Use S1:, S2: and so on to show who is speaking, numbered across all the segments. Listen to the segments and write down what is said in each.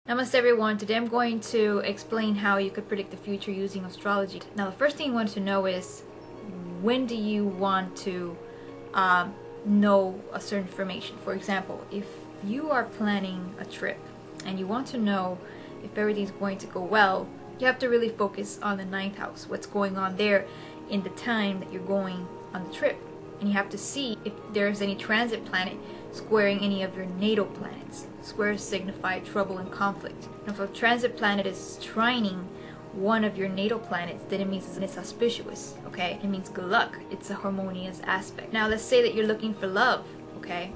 S1: Namaste everyone. Today I'm going to explain how you could predict the future using astrology. Now the first thing you want to know is, when do you want to know a certain information? For example, if you are planning a trip and you want to know if everything's going to go well, you have to really focus on the 9th house, what's going on there in the time that you're going on the trip. And you have to see if there's any transit planet squaring any of your natal planets. Squares signify trouble and conflict. And if a transit planet is trining one of your natal planets, then it means it's auspicious, okay? It means good luck. It's a harmonious aspect. Now let's say that you're looking for love, okay?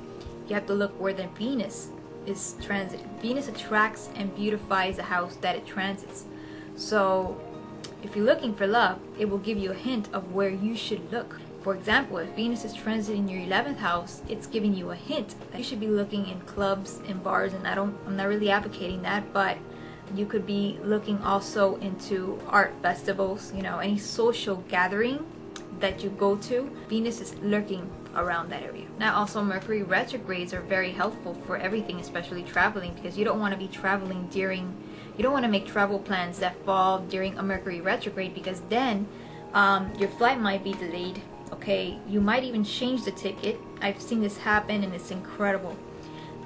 S1: You have to look where the Venus is transiting. Venus attracts and beautifies the house that it transits. So if you're looking for love, it will give you a hint of where you should look. For example, if Venus is transiting your 11th house, it's giving you a hint that you should be looking in clubs and bars, and I'm not really advocating that, but you could be looking also into art festivals, you know, any social gathering that you go to. Venus is lurking around that area. Now also Mercury retrogrades are very helpful for everything, especially traveling, because you don't want to be traveling during, you don't want to make travel plans that fall during a Mercury retrograde, because then your flight might be delayed. Okay, you might even change the ticket. I've seen this happen and it's incredible.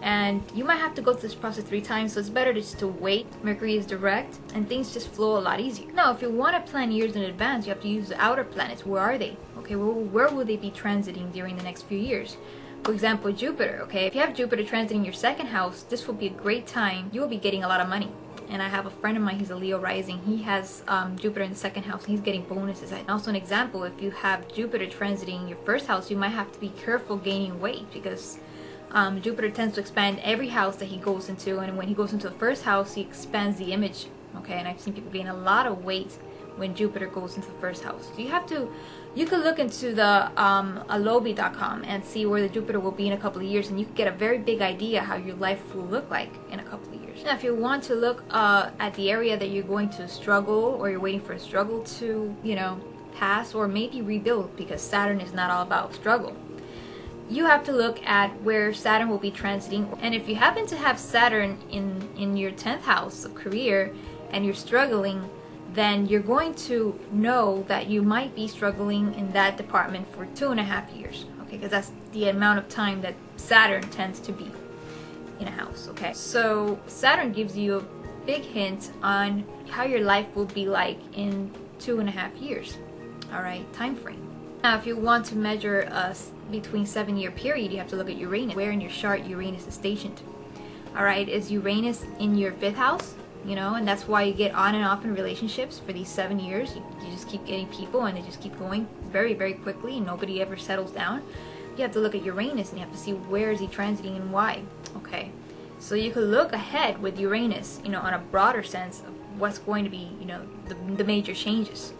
S1: And you might have to go through this process 3 times, so it's better just to wait. Mercury is direct and things just flow a lot easier. Now, if you want to plan years in advance, you have to use the outer planets. Where are they? Okay, where will they be transiting during the next few years? For example, Jupiter, okay? If you have Jupiter transiting your 2nd house, this will be a great time. You will be getting a lot of money. And I have a friend of mine, he's a Leo rising. He has Jupiter in the 2nd house, and he's getting bonuses. And also an example, if you have Jupiter transiting your 1st house, you might have to be careful gaining weight, because Jupiter tends to expand every house that he goes into, and when he goes into the 1st house, he expands the image. Okay, and I've seen people gain a lot of weight when Jupiter goes into the 1st house. So you could look into the alobi.com and see where the Jupiter will be in a couple of years, and you can get a very big idea how your life will look like in a couple of years. Now, if you want to look at the area that you're going to struggle, or you're waiting for a struggle to, you know, pass, or maybe rebuild, because Saturn is not all about struggle, you have to look at where Saturn will be transiting. And if you happen to have Saturn in your 10th house of career and you're struggling, then you're going to know that you might be struggling in that department for 2.5 years, okay? Because that's the amount of time that Saturn tends to be in a house, okay? So Saturn gives you a big hint on how your life will be like in 2.5 years, all right, time frame. Now, if you want to measure a between 7-year period, you have to look at Uranus. Where in your chart Uranus is stationed, all right? Is Uranus in your 5th house? You know, and that's why you get on and off in relationships for these 7 years. You just keep getting people, and they just keep going very, very quickly, and nobody ever settles down. You have to look at Uranus, and you have to see where is he transiting and why, okay? So you could look ahead with Uranus, you know, on a broader sense of what's going to be, you know, the major changes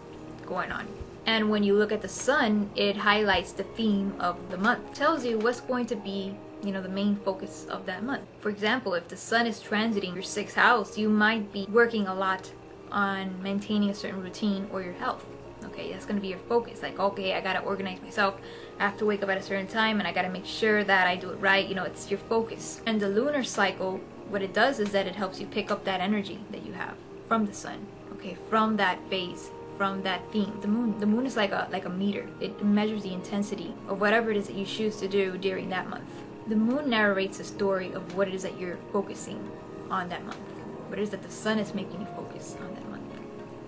S1: going on. And when you look at the sun, it highlights the theme of the month. It tells you what's going to be, you know, the main focus of that month. For example, if the sun is transiting your 6th house, you might be working a lot on maintaining a certain routine or your health. Okay, that's going to be your focus. Like, okay, I got to organize myself. I have to wake up at a certain time, and I got to make sure that I do it right. You know, it's your focus. And the lunar cycle, what it does is that it helps you pick up that energy that you have from the sun, okay, from that phase, from that theme. The moon is like a meter. It measures the intensity of whatever it is that you choose to do during that month. The moon narrates a story of what it is that you're focusing on that month. What it is that the sun is making you focus on that month,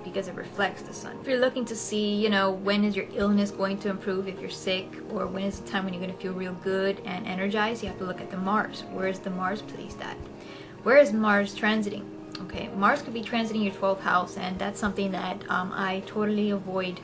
S1: because it reflects the sun. If you're looking to see, you know, when is your illness going to improve if you're sick, or when is the time when you're going to feel real good and energized, you have to look at the Mars. Where is the Mars placed at? Where is Mars transiting? Okay, Mars could be transiting your 12th house, and that's something that I totally avoid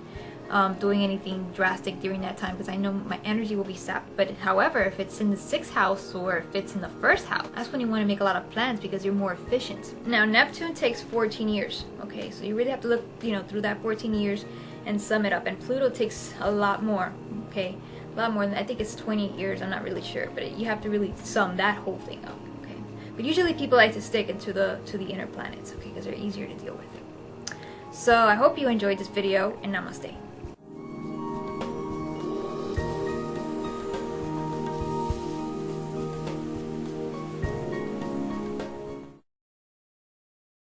S1: doing anything drastic during that time, because I know my energy will be sapped. But however, if it's in the 6th house, or if it's in the 1st house, that's when you want to make a lot of plans, because you're more efficient. Now, Neptune takes 14 years. Okay, so you really have to look, you know, through that 14 years and sum it up. And Pluto takes a lot more. Okay, a lot more than, I think it's 28 years. I'm not really sure, but you have to really sum that whole thing up. Okay, but usually people like to stick into the inner planets, okay, because they're easier to deal with. So I hope you enjoyed this video, and namaste.